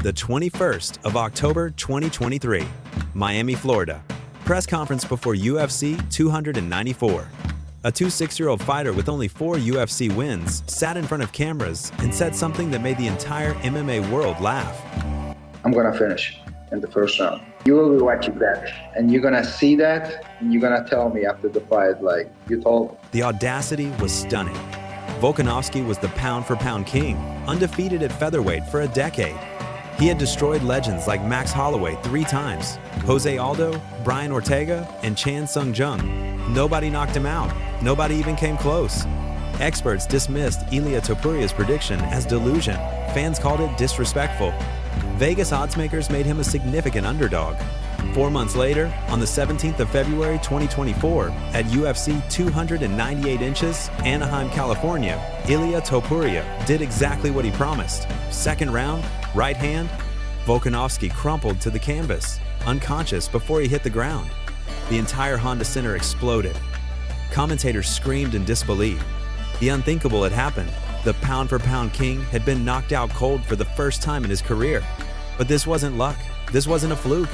the 21st of October 2023, Miami, Florida. Press conference before UFC 294. A 26-year-old fighter with only 4 UFC wins sat in front of cameras and said something that made the entire MMA world laugh. I'm gonna finish in the first round. You will be watching that, and you're gonna see that, and you're gonna tell me after the fight, like you told me. The audacity was stunning. Volkanovski was the pound-for-pound king, undefeated at featherweight for a decade. He had destroyed legends like Max Holloway 3 times, Jose Aldo, Brian Ortega, and Chan Sung Jung. Nobody knocked him out. Nobody even came close. Experts dismissed Ilia Topuria's prediction as delusion. Fans called it disrespectful. Vegas oddsmakers made him a significant underdog. 4 months later, on the 17th of February 2024, at UFC 298 inches, Anaheim, California, Ilia Topuria did exactly what he promised. Second round, right hand, Volkanovski crumpled to the canvas, unconscious before he hit the ground. The entire Honda Center exploded. Commentators screamed in disbelief. The unthinkable had happened. The pound-for-pound king had been knocked out cold for the first time in his career. But this wasn't luck. This wasn't a fluke.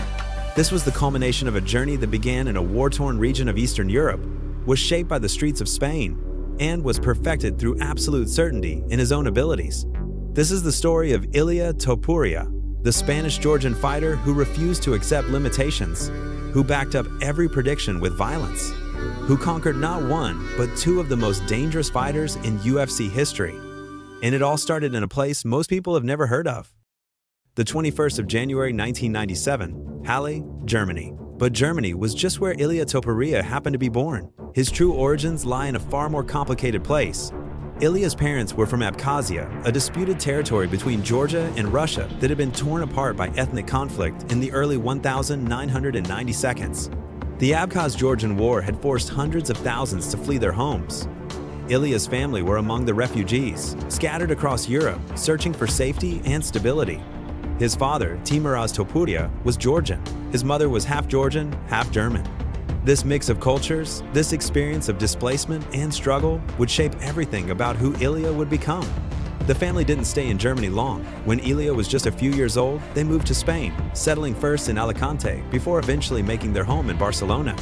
This was the culmination of a journey that began in a war-torn region of Eastern Europe, was shaped by the streets of Spain, and was perfected through absolute certainty in his own abilities. This is the story of Ilia Topuria, the Spanish-Georgian fighter who refused to accept limitations, who backed up every prediction with violence, who conquered not one, but 2 of the most dangerous fighters in UFC history. And it all started in a place most people have never heard of. The 21st of January 1997, Halle, Germany. But Germany was just where Ilia Topuria happened to be born. His true origins lie in a far more complicated place. Ilia's parents were from Abkhazia, a disputed territory between Georgia and Russia that had been torn apart by ethnic conflict in the early 1992s. The Abkhaz-Georgian War had forced hundreds of thousands to flee their homes. Ilia's family were among the refugees, scattered across Europe, searching for safety and stability. His father, Timuraz Topuria, was Georgian. His mother was half Georgian, half German. This mix of cultures, this experience of displacement and struggle would shape everything about who Ilia would become. The family didn't stay in Germany long. When Ilia was just a few years old, they moved to Spain, settling first in Alicante before eventually making their home in Barcelona.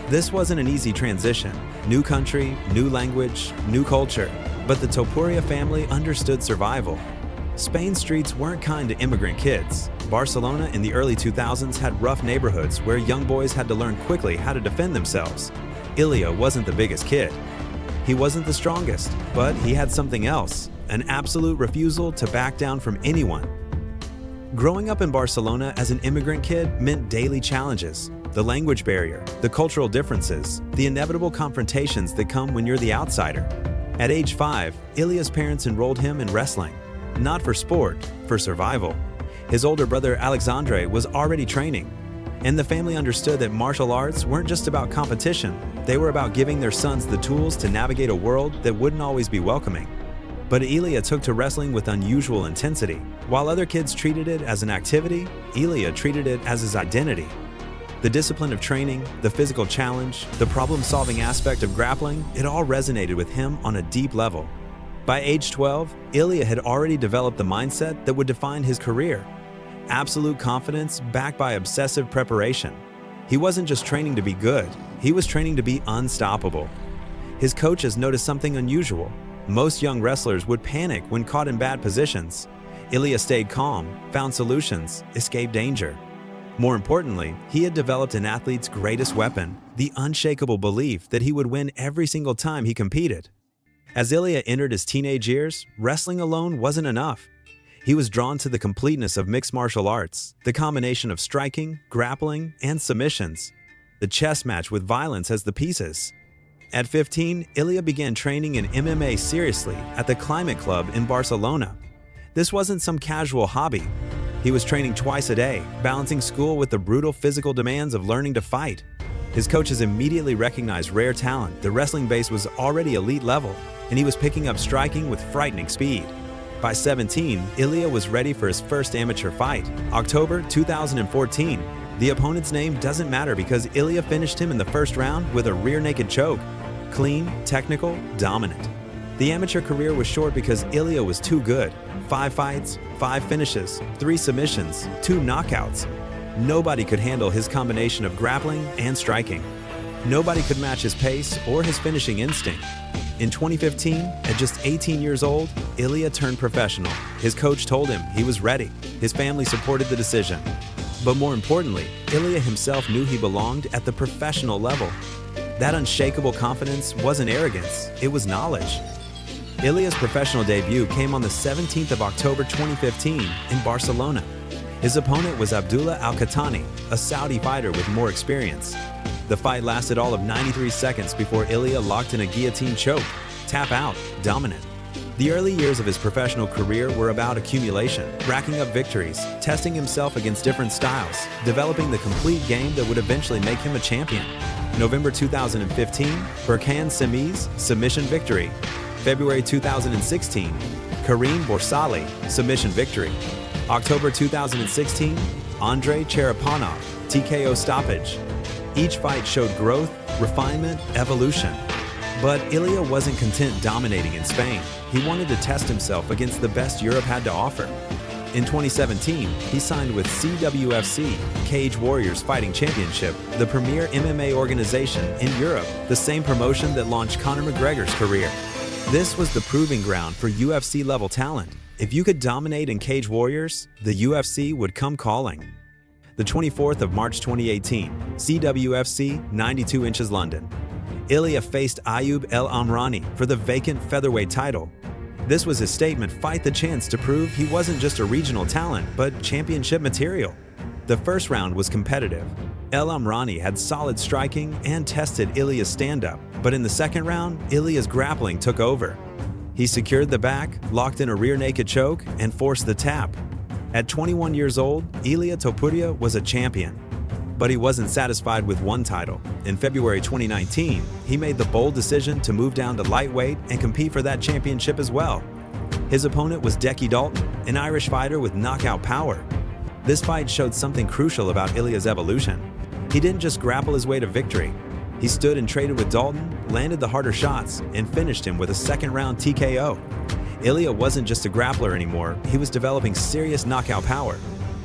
This wasn't an easy transition. New country, new language, new culture. But the Topuria family understood survival. Spain's streets weren't kind to immigrant kids. Barcelona in the early 2000s had rough neighborhoods where young boys had to learn quickly how to defend themselves. Ilia wasn't the biggest kid. He wasn't the strongest, but he had something else, an absolute refusal to back down from anyone. Growing up in Barcelona as an immigrant kid meant daily challenges, the language barrier, the cultural differences, the inevitable confrontations that come when you're the outsider. At age 5, Ilia's parents enrolled him in wrestling. Not for sport, for survival. His older brother Alexandre was already training, and the family understood that martial arts weren't just about competition, they were about giving their sons the tools to navigate a world that wouldn't always be welcoming. But Ilia took to wrestling with unusual intensity. While other kids treated it as an activity, Ilia treated it as his identity. The discipline of training, the physical challenge, the problem-solving aspect of grappling, it all resonated with him on a deep level. By age 12, Ilia had already developed the mindset that would define his career. Absolute confidence backed by obsessive preparation. He wasn't just training to be good, he was training to be unstoppable. His coaches noticed something unusual. Most young wrestlers would panic when caught in bad positions. Ilia stayed calm, found solutions, escaped danger. More importantly, he had developed an athlete's greatest weapon, the unshakable belief that he would win every single time he competed. As Ilia entered his teenage years, wrestling alone wasn't enough. He was drawn to the completeness of mixed martial arts, the combination of striking, grappling, and submissions, the chess match with violence as the pieces. At 15, Ilia began training in MMA seriously at the Climate Club in Barcelona. This wasn't some casual hobby. He was training twice a day, balancing school with the brutal physical demands of learning to fight. His coaches immediately recognized rare talent. The wrestling base was already elite level, and he was picking up striking with frightening speed. By 17, Ilia was ready for his first amateur fight. October 2014. The opponent's name doesn't matter because Ilia finished him in the first round with a rear naked choke. Clean, technical, dominant. The amateur career was short because Ilia was too good. 5 fights, 5 finishes, 3 submissions, 2 knockouts. Nobody could handle his combination of grappling and striking. Nobody could match his pace or his finishing instinct. In 2015, at just 18 years old, Ilia turned professional. His coach told him he was ready. His family supported the decision. But more importantly, Ilia himself knew he belonged at the professional level. That unshakable confidence wasn't arrogance, it was knowledge. Ilia's professional debut came on the 17th of October 2015 in Barcelona. His opponent was Abdullah Al-Qahtani, a Saudi fighter with more experience. The fight lasted all of 93 seconds before Ilia locked in a guillotine choke. Tap out, dominant. The early years of his professional career were about accumulation, racking up victories, testing himself against different styles, developing the complete game that would eventually make him a champion. November 2015, Berkane Semih's submission victory. February 2016, Karim Borsali, submission victory. October 2016, Andrei Cherepanov, TKO stoppage. Each fight showed growth, refinement, evolution. But Ilia wasn't content dominating in Spain. He wanted to test himself against the best Europe had to offer. In 2017, he signed with CWFC, Cage Warriors Fighting Championship, the premier MMA organization in Europe, the same promotion that launched Conor McGregor's career. This was the proving ground for UFC-level talent. If you could dominate in Cage Warriors, the UFC would come calling. The 24th of March 2018, CWFC 92 inches London. Ilia faced Ayub El Amrani for the vacant featherweight title. This was his statement fight the chance to prove he wasn't just a regional talent, but championship material. The first round was competitive. El Amrani had solid striking and tested Ilia's stand-up, but in the second round, Ilia's grappling took over. He secured the back, locked in a rear naked choke, and forced the tap. At 21 years old, Ilia Topuria was a champion. But he wasn't satisfied with one title. In February 2019, he made the bold decision to move down to lightweight and compete for that championship as well. His opponent was Decky Dalton, an Irish fighter with knockout power. This fight showed something crucial about Ilia's evolution. He didn't just grapple his way to victory. He stood and traded with Dalton, landed the harder shots, and finished him with a second-round TKO. Ilia wasn't just a grappler anymore, he was developing serious knockout power.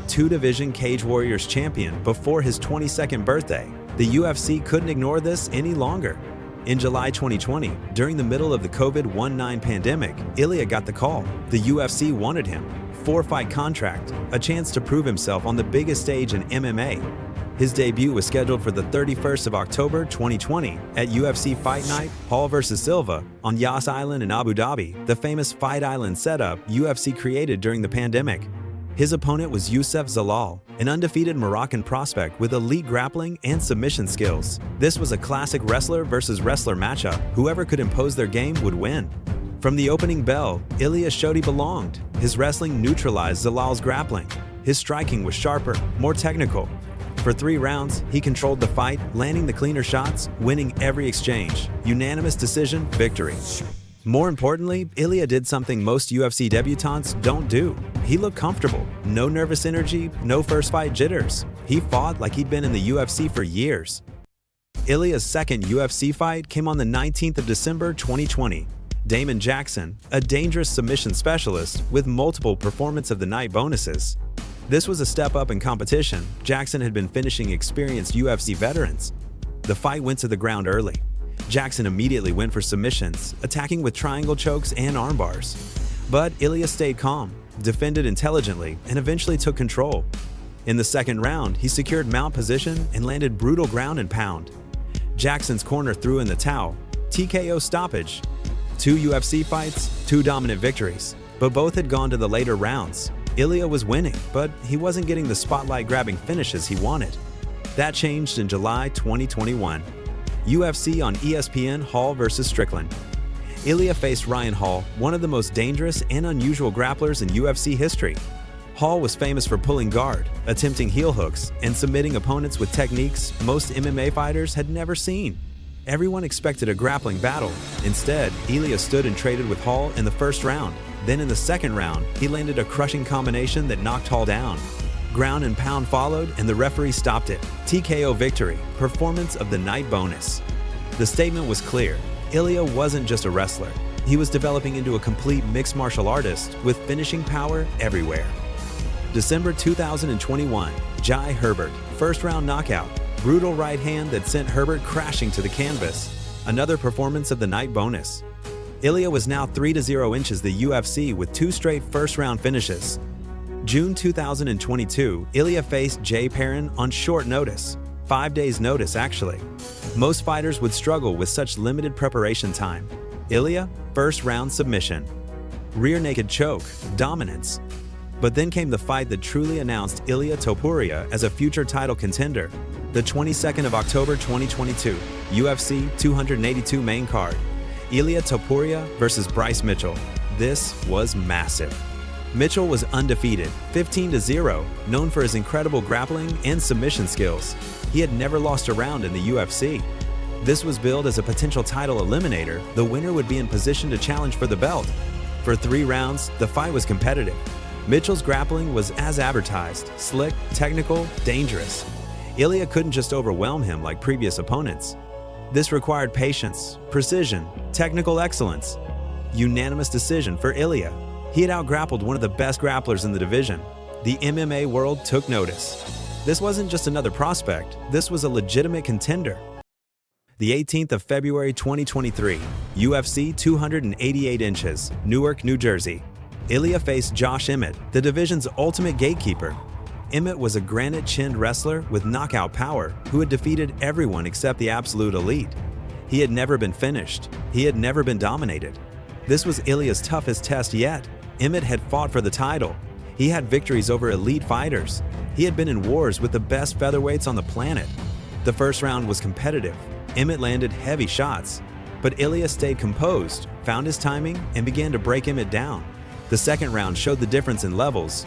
2-division Cage Warriors champion before his 22nd birthday, the UFC couldn't ignore this any longer. In July 2020, during the middle of the COVID-19 pandemic, Ilia got the call. The UFC wanted him. 4-fight contract, a chance to prove himself on the biggest stage in MMA. His debut was scheduled for the 31st of October 2020 at UFC Fight Night, Hall vs. Silva on Yas Island in Abu Dhabi, the famous Fight Island setup UFC created during the pandemic. His opponent was Youssef Zalal, an undefeated Moroccan prospect with elite grappling and submission skills. This was a classic wrestler versus wrestler matchup. Whoever could impose their game would win. From the opening bell, Ilia showed he belonged. His wrestling neutralized Zalal's grappling. His striking was sharper, more technical. For 3 rounds, he controlled the fight, landing the cleaner shots, winning every exchange. Unanimous decision, victory. More importantly, Ilia did something most UFC debutants don't do. He looked comfortable. No nervous energy, no first fight jitters. He fought like he'd been in the UFC for years. Ilia's second UFC fight came on the 19th of December 2020. Damon Jackson, a dangerous submission specialist with multiple Performance of the Night bonuses. This was a step up in competition. Jackson had been finishing experienced UFC veterans. The fight went to the ground early. Jackson immediately went for submissions, attacking with triangle chokes and armbars. But Ilia stayed calm, defended intelligently, and eventually took control. In the second round, he secured mount position and landed brutal ground and pound. Jackson's corner threw in the towel. TKO stoppage. 2 UFC fights, 2 dominant victories. But both had gone to the later rounds. Ilia was winning, but he wasn't getting the spotlight-grabbing finishes he wanted. That changed in July 2021. UFC on ESPN Hall vs. Strickland. Ilia faced Ryan Hall, one of the most dangerous and unusual grapplers in UFC history. Hall was famous for pulling guard, attempting heel hooks, and submitting opponents with techniques most MMA fighters had never seen. Everyone expected a grappling battle. Instead, Ilia stood and traded with Hall in the first round. Then in the second round, he landed a crushing combination that knocked Hall down. Ground and pound followed, and the referee stopped it. TKO victory, Performance of the Night bonus. The statement was clear. Ilia wasn't just a wrestler. He was developing into a complete mixed martial artist with finishing power everywhere. December 2021, Jai Herbert, first-round knockout, brutal right hand that sent Herbert crashing to the canvas. Another performance of the night bonus. Ilia was now 3-0 inches the UFC with 2 straight first-round finishes. June 2022, Ilia faced Jay Perrin on short notice. 5 days notice, actually. Most fighters would struggle with such limited preparation time. Ilia, first-round submission. Rear naked choke, dominance. But then came the fight that truly announced Ilia Topuria as a future title contender. The 22nd of October 2022, UFC 282 main card. Ilia Topuria versus Bryce Mitchell. This was massive. Mitchell was undefeated, 15-0, known for his incredible grappling and submission skills. He had never lost a round in the UFC. This was billed as a potential title eliminator. The winner would be in position to challenge for the belt. For 3 rounds, the fight was competitive. Mitchell's grappling was as advertised, slick, technical, dangerous. Ilia couldn't just overwhelm him like previous opponents. This required patience, precision, technical excellence. Unanimous decision for Ilia. He had outgrappled one of the best grapplers in the division. The MMA world took notice. This wasn't just another prospect, this was a legitimate contender. The 18th of February 2023, UFC 288 inches, Newark, New Jersey. Ilia faced Josh Emmett, the division's ultimate gatekeeper. Emmett was a granite-chinned wrestler with knockout power who had defeated everyone except the absolute elite. He had never been finished. He had never been dominated. This was Ilia's toughest test yet. Emmett had fought for the title. He had victories over elite fighters. He had been in wars with the best featherweights on the planet. The first round was competitive. Emmett landed heavy shots. But Ilia stayed composed, found his timing, and began to break Emmett down. The second round showed the difference in levels.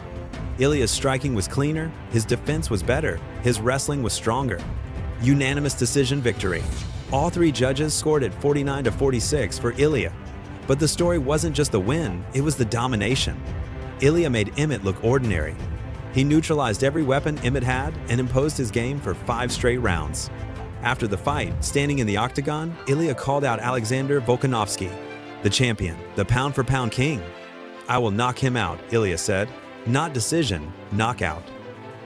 Ilia's striking was cleaner, his defense was better, his wrestling was stronger. Unanimous decision victory. All 3 judges scored at 49-46 for Ilia. But the story wasn't just the win, it was the domination. Ilia made Emmett look ordinary. He neutralized every weapon Emmett had and imposed his game for 5 straight rounds. After the fight, standing in the octagon, Ilia called out Alexander Volkanovski, the champion, the pound-for-pound king. "I will knock him out," Ilia said. Not decision, knockout.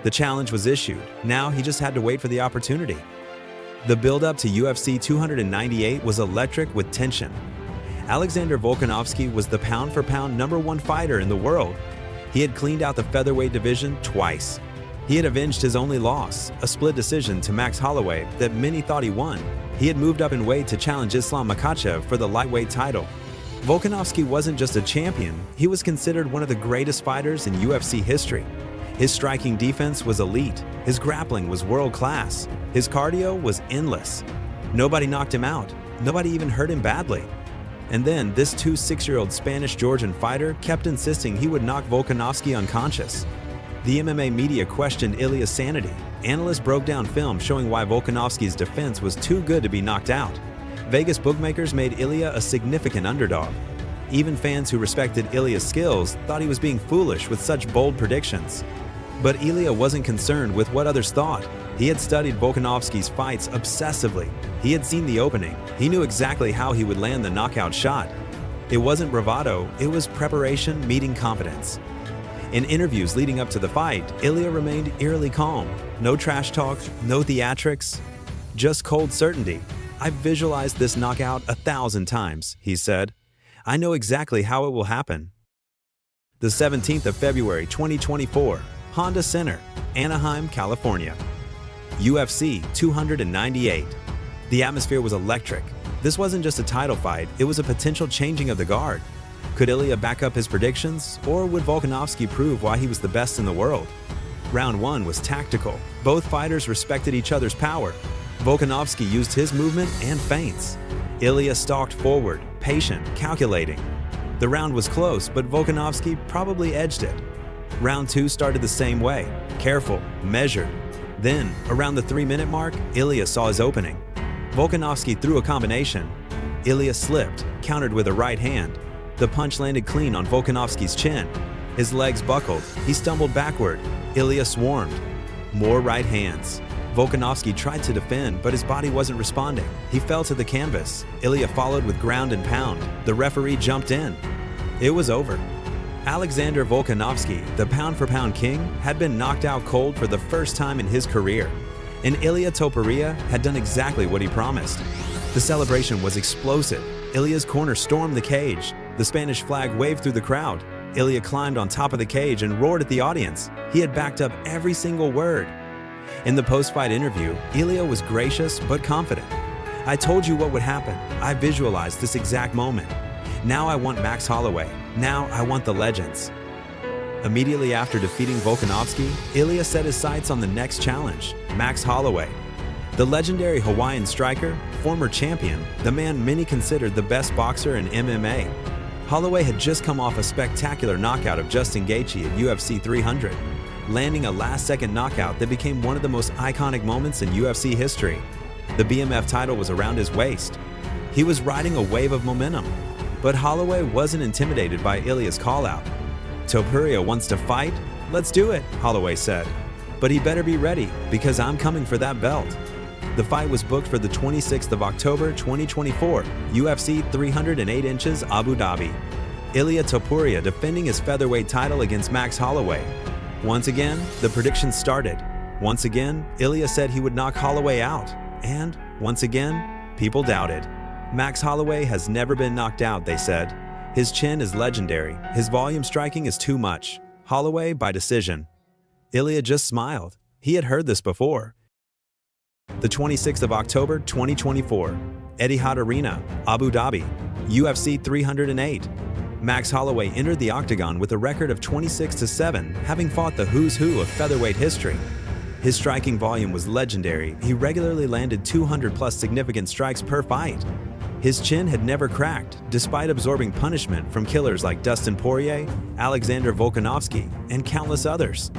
The challenge was issued. Now he just had to wait for the opportunity. The build-up to UFC 298 was electric with tension. Alexander Volkanovski was the pound-for-pound #1 fighter in the world. He had cleaned out the featherweight division twice. He had avenged his only loss, a split decision to Max Holloway that many thought he won. He had moved up in weight to challenge Islam Makhachev for the lightweight title. Volkanovski wasn't just a champion, he was considered one of the greatest fighters in UFC history. His striking defense was elite, his grappling was world-class, his cardio was endless. Nobody knocked him out, nobody even hurt him badly. And then this 26-year-old Spanish-Georgian fighter kept insisting he would knock Volkanovski unconscious. The MMA media questioned Ilia's sanity. Analysts broke down film showing why Volkanovski's defense was too good to be knocked out. Vegas bookmakers made Ilia a significant underdog. Even fans who respected Ilia's skills thought he was being foolish with such bold predictions. But Ilia wasn't concerned with what others thought. He had studied Volkanovski's fights obsessively. He had seen the opening. He knew exactly how he would land the knockout shot. It wasn't bravado, it was preparation meeting confidence. In interviews leading up to the fight, Ilia remained eerily calm. No trash talk, no theatrics, just cold certainty. "I've visualized this knockout 1,000 times," he said. "I know exactly how it will happen." The 17th of February 2024, Honda Center, Anaheim, California. UFC 298. The atmosphere was electric. This wasn't just a title fight, it was a potential changing of the guard. Could Ilia back up his predictions, or would Volkanovski prove why he was the best in the world? Round 1 was tactical. Both fighters respected each other's power. Volkanovski used his movement and feints. Ilia stalked forward, patient, calculating. The round was close, but Volkanovski probably edged it. Round 2 started the same way, careful, measured. Then, around the 3-minute mark, Ilia saw his opening. Volkanovski threw a combination. Ilia slipped, countered with a right hand. The punch landed clean on Volkanovski's chin. His legs buckled. He stumbled backward. Ilia swarmed. More right hands. Volkanovski tried to defend, but his body wasn't responding. He fell to the canvas. Ilia followed with ground and pound. The referee jumped in. It was over. Alexander Volkanovski, the pound-for-pound king, had been knocked out cold for the first time in his career. And Ilia Topuria had done exactly what he promised. The celebration was explosive. Ilia's corner stormed the cage. The Spanish flag waved through the crowd. Ilia climbed on top of the cage and roared at the audience. He had backed up every single word. In the post-fight interview, Ilia was gracious but confident. "I told you what would happen. I visualized this exact moment. Now I want Max Holloway. Now I want the legends." Immediately after defeating Volkanovski, Ilia set his sights on the next challenge, Max Holloway. The legendary Hawaiian striker, former champion, the man many considered the best boxer in MMA. Holloway had just come off a spectacular knockout of Justin Gaethje at UFC 300, landing a last-second knockout that became one of the most iconic moments in UFC history. The BMF title was around his waist. He was riding a wave of momentum. But Holloway wasn't intimidated by Ilia's call-out. "Topuria wants to fight? Let's do it," Holloway said. "But he better be ready, because I'm coming for that belt." The fight was booked for the 26th of October 2024, UFC 308 inches, Abu Dhabi. Ilia Topuria defending his featherweight title against Max Holloway. Once again, the predictions started. Once again, Ilia said he would knock Holloway out. And, once again, people doubted. Max Holloway has never been knocked out, they said. His chin is legendary. His volume striking is too much. Holloway by decision. Ilia just smiled. He had heard this before. The 26th of October 2024, Etihad Arena, Abu Dhabi, UFC 308. Max Holloway entered the octagon with a record of 26-7, having fought the who's who of featherweight history. His striking volume was legendary. He regularly landed 200-plus significant strikes per fight. His chin had never cracked, despite absorbing punishment from killers like Dustin Poirier, Alexander Volkanovski, and countless others.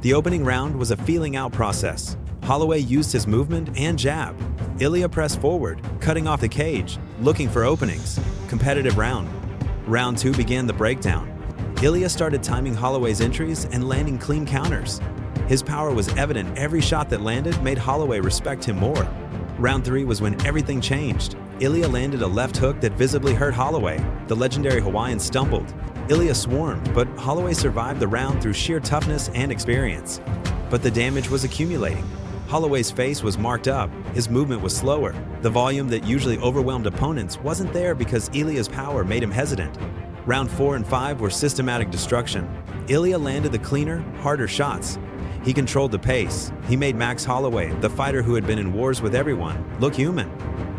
The opening round was a feeling-out process. Holloway used his movement and jab. Ilia pressed forward, cutting off the cage, looking for openings. Competitive round. Round 2 began the breakdown. Ilia started timing Holloway's entries and landing clean counters. His power was evident. Every shot that landed made Holloway respect him more. Round 3 was when everything changed. Ilia landed a left hook that visibly hurt Holloway. The legendary Hawaiian stumbled. Ilia swarmed, but Holloway survived the round through sheer toughness and experience. But the damage was accumulating. Holloway's face was marked up. His movement was slower. The volume that usually overwhelmed opponents wasn't there because Ilia's power made him hesitant. Round 4 and 5 were systematic destruction. Ilia landed the cleaner, harder shots. He controlled the pace. He made Max Holloway, the fighter who had been in wars with everyone, look human.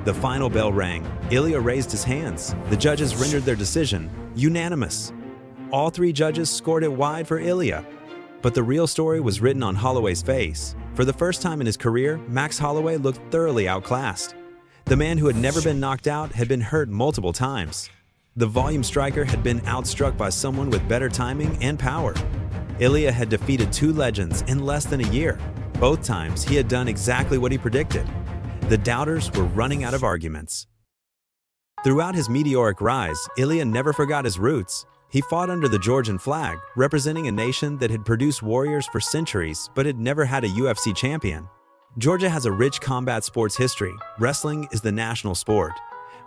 The final bell rang. Ilia raised his hands. The judges rendered their decision unanimous. All 3 judges scored it wide for Ilia. But the real story was written on Holloway's face. For the first time in his career, Max Holloway looked thoroughly outclassed. The man who had never been knocked out had been hurt multiple times. The volume striker had been outstruck by someone with better timing and power. Ilia had defeated 2 legends in less than a year. Both times, he had done exactly what he predicted. The doubters were running out of arguments. Throughout his meteoric rise, Ilia never forgot his roots. He fought under the Georgian flag, representing a nation that had produced warriors for centuries but had never had a UFC champion. Georgia has a rich combat sports history. Wrestling is the national sport.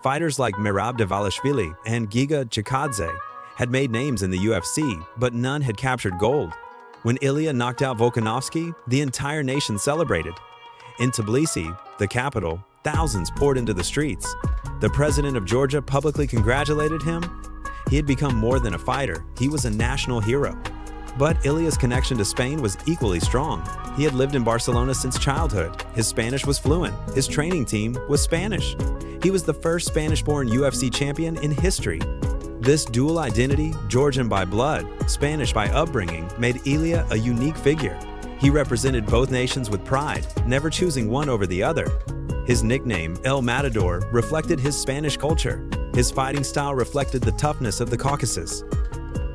Fighters like Merab Dvalishvili and Giga Chikadze had made names in the UFC, but none had captured gold. When Ilia knocked out Volkanovski, the entire nation celebrated. In Tbilisi, the capital, thousands poured into the streets. The president of Georgia publicly congratulated him. He had become more than a fighter, he was a national hero. But Ilia's connection to Spain was equally strong. He had lived in Barcelona since childhood. His Spanish was fluent. His training team was Spanish. He was the first Spanish-born UFC champion in history. This dual identity, Georgian by blood, Spanish by upbringing, made Ilia a unique figure. He represented both nations with pride, never choosing one over the other. His nickname, El Matador, reflected his Spanish culture. His fighting style reflected the toughness of the Caucasus.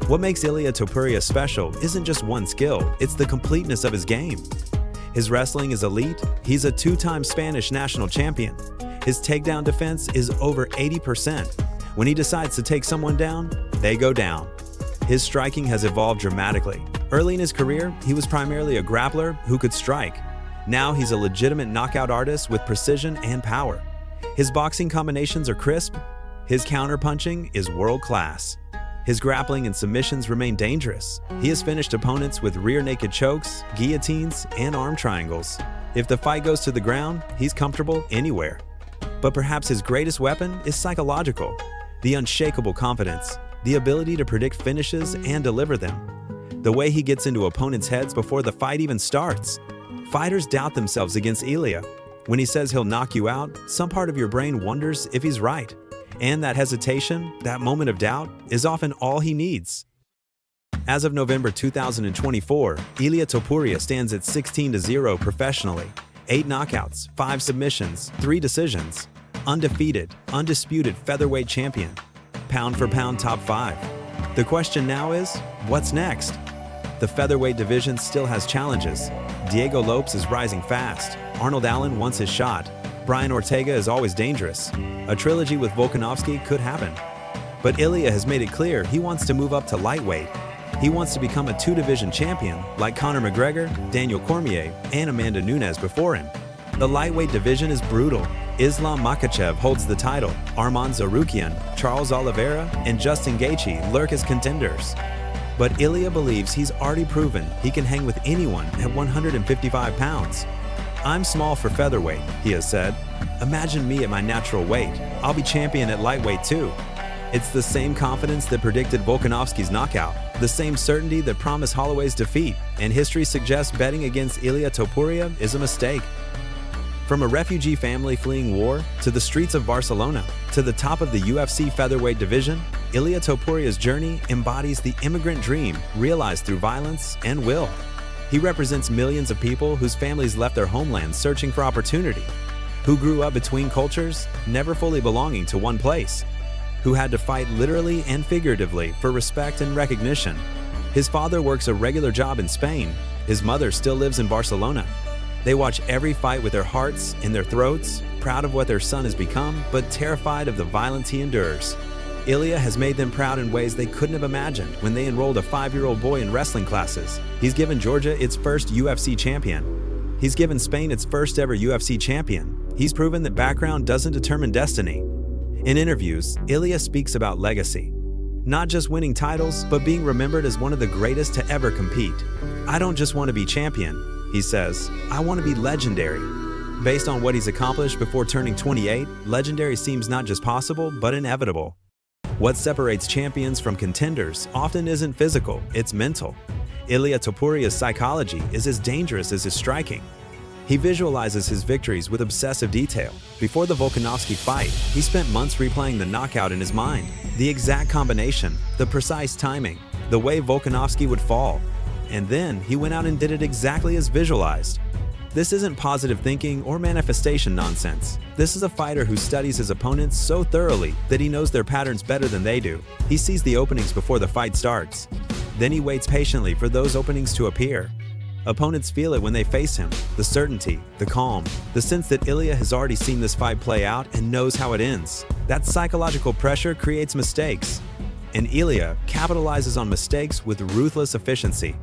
What makes Ilia Topuria special isn't just one skill, it's the completeness of his game. His wrestling is elite. He's a 2-time Spanish national champion. His takedown defense is over 80%. When he decides to take someone down, they go down. His striking has evolved dramatically. Early in his career, he was primarily a grappler who could strike. Now he's a legitimate knockout artist with precision and power. His boxing combinations are crisp. His counterpunching is world-class. His grappling and submissions remain dangerous. He has finished opponents with rear naked chokes, guillotines, and arm triangles. If the fight goes to the ground, he's comfortable anywhere. But perhaps his greatest weapon is psychological. The unshakable confidence, the ability to predict finishes and deliver them. The way he gets into opponents' heads before the fight even starts. Fighters doubt themselves against Ilia. When he says he'll knock you out, some part of your brain wonders if he's right. And that hesitation, that moment of doubt, is often all he needs. As of November 2024, Ilia Topuria stands at 16-0 professionally. 8 knockouts, 5 submissions, 3 decisions. Undefeated, undisputed featherweight champion. Pound for pound top 5. The question now is, what's next? The featherweight division still has challenges. Diego Lopes is rising fast. Arnold Allen wants his shot. Brian Ortega is always dangerous. A trilogy with Volkanovski could happen. But Ilia has made it clear he wants to move up to lightweight. He wants to become a 2-division champion like Conor McGregor, Daniel Cormier, and Amanda Nunes before him. The lightweight division is brutal. Islam Makhachev holds the title. Arman Tsarukyan, Charles Oliveira, and Justin Gaethje lurk as contenders. But Ilia believes he's already proven he can hang with anyone at 155 pounds. "I'm small for featherweight," he has said. "Imagine me at my natural weight. I'll be champion at lightweight too." It's the same confidence that predicted Volkanovski's knockout, the same certainty that promised Holloway's defeat, and history suggests betting against Ilia Topuria is a mistake. From a refugee family fleeing war, to the streets of Barcelona, to the top of the UFC featherweight division, Ilia Topuria's journey embodies the immigrant dream realized through violence and will. He represents millions of people whose families left their homelands searching for opportunity, who grew up between cultures, never fully belonging to one place, who had to fight literally and figuratively for respect and recognition. His father works a regular job in Spain. His mother still lives in Barcelona. They watch every fight with their hearts in their throats, proud of what their son has become, but terrified of the violence he endures. Ilia has made them proud in ways they couldn't have imagined when they enrolled a 5-year-old boy in wrestling classes. He's given Georgia its first UFC champion. He's given Spain its first ever UFC champion. He's proven that background doesn't determine destiny. In interviews, Ilia speaks about legacy. Not just winning titles, but being remembered as one of the greatest to ever compete. "I don't just want to be champion," he says. "I want to be legendary." Based on what he's accomplished before turning 28, legendary seems not just possible, but inevitable. What separates champions from contenders often isn't physical, it's mental. Ilia Topuria's psychology is as dangerous as his striking. He visualizes his victories with obsessive detail. Before the Volkanovski fight, he spent months replaying the knockout in his mind. The exact combination, the precise timing, the way Volkanovski would fall. And then he went out and did it exactly as visualized. This isn't positive thinking or manifestation nonsense. This is a fighter who studies his opponents so thoroughly that he knows their patterns better than they do. He sees the openings before the fight starts. Then he waits patiently for those openings to appear. Opponents feel it when they face him, the certainty, the calm, the sense that Ilia has already seen this fight play out and knows how it ends. That psychological pressure creates mistakes. And Ilia capitalizes on mistakes with ruthless efficiency.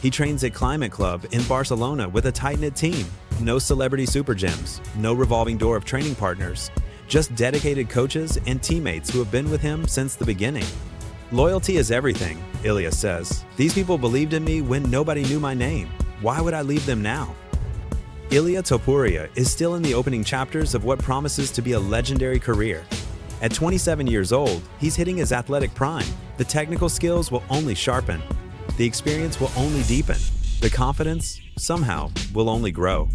He trains at Climate Club in Barcelona with a tight-knit team. No celebrity super gyms, no revolving door of training partners, just dedicated coaches and teammates who have been with him since the beginning. "Loyalty is everything," Ilia says. "These people believed in me when nobody knew my name. Why would I leave them now?" Ilia Topuria is still in the opening chapters of what promises to be a legendary career. At 27 years old, he's hitting his athletic prime. The technical skills will only sharpen. The experience will only deepen. The confidence, somehow, will only grow.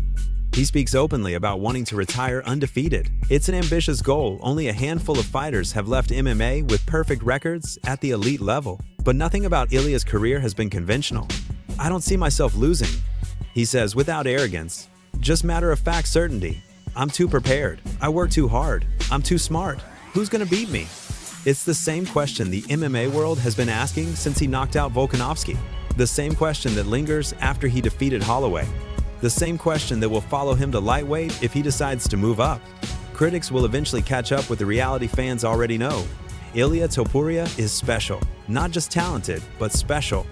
He speaks openly about wanting to retire undefeated. It's an ambitious goal. Only a handful of fighters have left MMA with perfect records at the elite level. But nothing about Ilia's career has been conventional. "I don't see myself losing," he says without arrogance. "Just matter-of-fact certainty. I'm too prepared. I work too hard. I'm too smart. Who's gonna beat me?" It's the same question the MMA world has been asking since he knocked out Volkanovski. The same question that lingers after he defeated Holloway. The same question that will follow him to lightweight if he decides to move up. Critics will eventually catch up with the reality fans already know. Ilia Topuria is special. Not just talented, but special.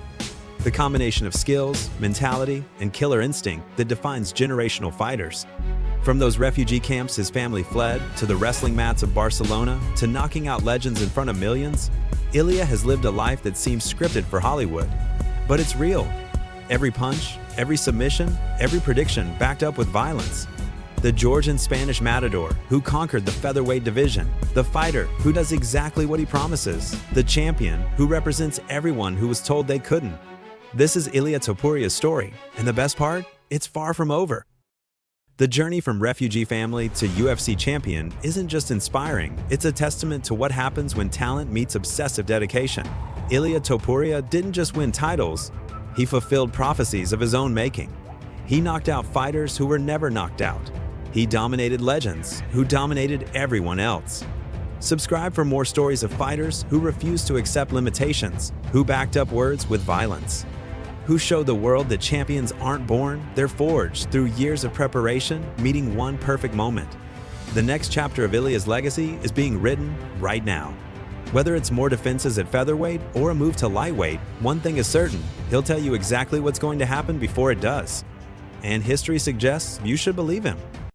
the combination of skills, mentality, and killer instinct that defines generational fighters. From those refugee camps his family fled, to the wrestling mats of Barcelona, to knocking out legends in front of millions, Ilia has lived a life that seems scripted for Hollywood. But it's real. Every punch, every submission, every prediction backed up with violence. The Georgian-Spanish matador who conquered the featherweight division, the fighter who does exactly what he promises, the champion who represents everyone who was told they couldn't. This is Ilia Topuria's story, and the best part? It's far from over. The journey from refugee family to UFC champion isn't just inspiring, it's a testament to what happens when talent meets obsessive dedication. Ilia Topuria didn't just win titles, he fulfilled prophecies of his own making. He knocked out fighters who were never knocked out. He dominated legends who dominated everyone else. Subscribe for more stories of fighters who refused to accept limitations, who backed up words with violence, who showed the world that champions aren't born, they're forged through years of preparation, meeting one perfect moment. The next chapter of Ilia's legacy is being written right now. Whether it's more defenses at featherweight or a move to lightweight, one thing is certain, he'll tell you exactly what's going to happen before it does. And history suggests you should believe him.